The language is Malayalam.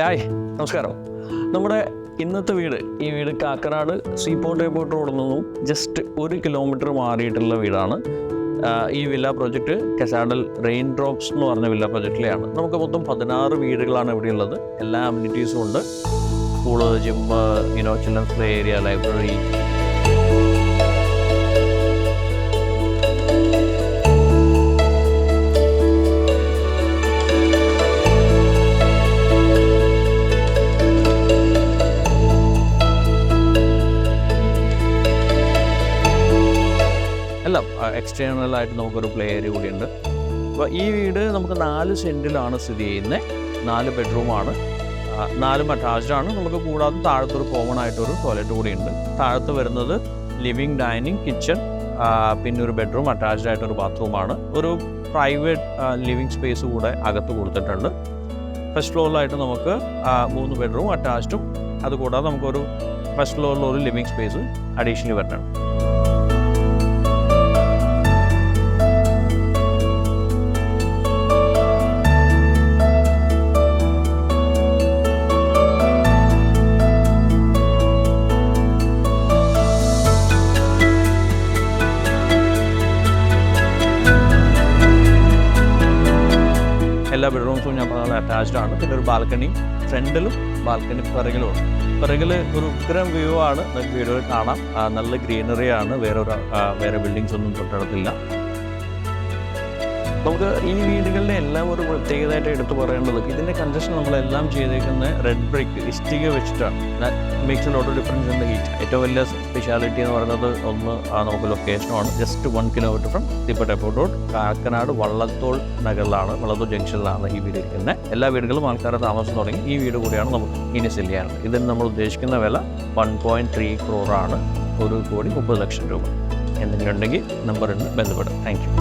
ഹായ്, നമസ്കാരം. നമ്മുടെ ഇന്നത്തെ ഈ വീട് കാക്കനാട് സീപോർട്ട് എയർപോർട്ട് റോഡിൽ നിന്നും ജസ്റ്റ് 1 കിലോമീറ്റർ മാറിയിട്ടുള്ള വീടാണ്. ഈ വില്ല പ്രോജക്റ്റ് കസാഡൽ റെയിൻ ഡ്രോപ്സ് എന്ന് പറഞ്ഞ വില്ല പ്രോജക്റ്റിലെയാണ്. നമുക്ക് മൊത്തം 16 വീടുകളാണ് ഇവിടെ ഉള്ളത്. എല്ലാ അമ്യൂണിറ്റീസും ഉണ്ട്. School, gym, children's play area, library. എല്ലാം എക്സ്റ്റേണലായിട്ട് നമുക്കൊരു പ്ലേ ഏരിയ കൂടിയുണ്ട്. അപ്പോൾ ഈ വീട് നമുക്ക് 4 സെൻറ്റിലാണ് സ്ഥിതി ചെയ്യുന്നത്. 4 ബെഡ്റൂമാണ്, 4 അറ്റാച്ച്ഡാണ്. നമുക്ക് കൂടാതെ താഴത്തൊരു കോമൺ ആയിട്ടൊരു ടോയ്ലറ്റ് കൂടിയുണ്ട്. താഴത്ത് വരുന്നത് ലിവിങ്, ഡൈനിങ്, കിച്ചൺ, പിന്നെ ഒരു ബെഡ്റൂം, അറ്റാച്ച്ഡ് ആയിട്ടൊരു ബാത്റൂമാണ്. ഒരു പ്രൈവറ്റ് ലിവിങ് സ്പേസ് കൂടെ അകത്ത് കൊടുത്തിട്ടുണ്ട്. ഫസ്റ്റ് ഫ്ലോറിലായിട്ട് നമുക്ക് 3 ബെഡ്റൂം അറ്റാച്ച്ഡും, അതുകൂടാതെ നമുക്കൊരു ഫസ്റ്റ് ഫ്ലോറിൽ ഒരു ലിവിങ് സ്പേസ് അഡീഷണലി വരുന്നുണ്ട്. എല്ലാ ബെഡ്റൂംസും ഞാൻ പറഞ്ഞ അറ്റാച്ച്ഡ് ആണ്. പിന്നെ ഒരു ബാൽക്കണി ഫ്രണ്ടിലും ബാൽക്കണി പിറകിലുമുണ്ട്. പിറകിൽ ഒരു ഉഗ്രം വ്യൂ ആണ്, നമുക്ക് വീഡിയോയിൽ കാണാം. നല്ല ഗ്രീനറിയാണ്, വേറെ ബിൽഡിങ്സ് ഒന്നും തൊട്ടടുത്തില്ല. നമുക്ക് ഈ വീടുകളുടെ എല്ലാം ഒരു പ്രത്യേകതയായിട്ട് എടുത്തു പറയേണ്ടത്, ഇതിൻ്റെ കൺസ്ട്രക്ഷൻ നമ്മളെല്ലാം ചെയ്തേക്കുന്നത് റെഡ് ബ്രിക്ക് ഇഷ്ടിക വെച്ചിട്ടാണ്. Makes a lot of difference in the heat. ഏറ്റവും വലിയ സ്പെഷ്യാലിറ്റി എന്ന് പറയുന്നത് ഒന്ന് നമുക്ക് ലൊക്കേഷനുമാണ്. Just 1 kilometre from seaport airport road, Kakkanad Vallathol നഗറിലാണ്, വള്ളത്തോൾ ജംഗ്ഷനിലാണ് ഈ വീട് ഇരിക്കുന്നത്. എല്ലാ വീടുകളും ആൾക്കാരെ താമസം തുടങ്ങി. ഈ വീട് കൂടിയാണ് നമുക്ക് ഇനി സെല് ചെയ്യാനുള്ളത്. ഇതിന് നമ്മൾ ഉദ്ദേശിക്കുന്ന വില 1.3 crore ആണ്. 1,30,00,000 രൂപ. എന്തെങ്കിലും ഉണ്ടെങ്കിൽ നമ്പറിന് ബന്ധപ്പെടും. Thank you.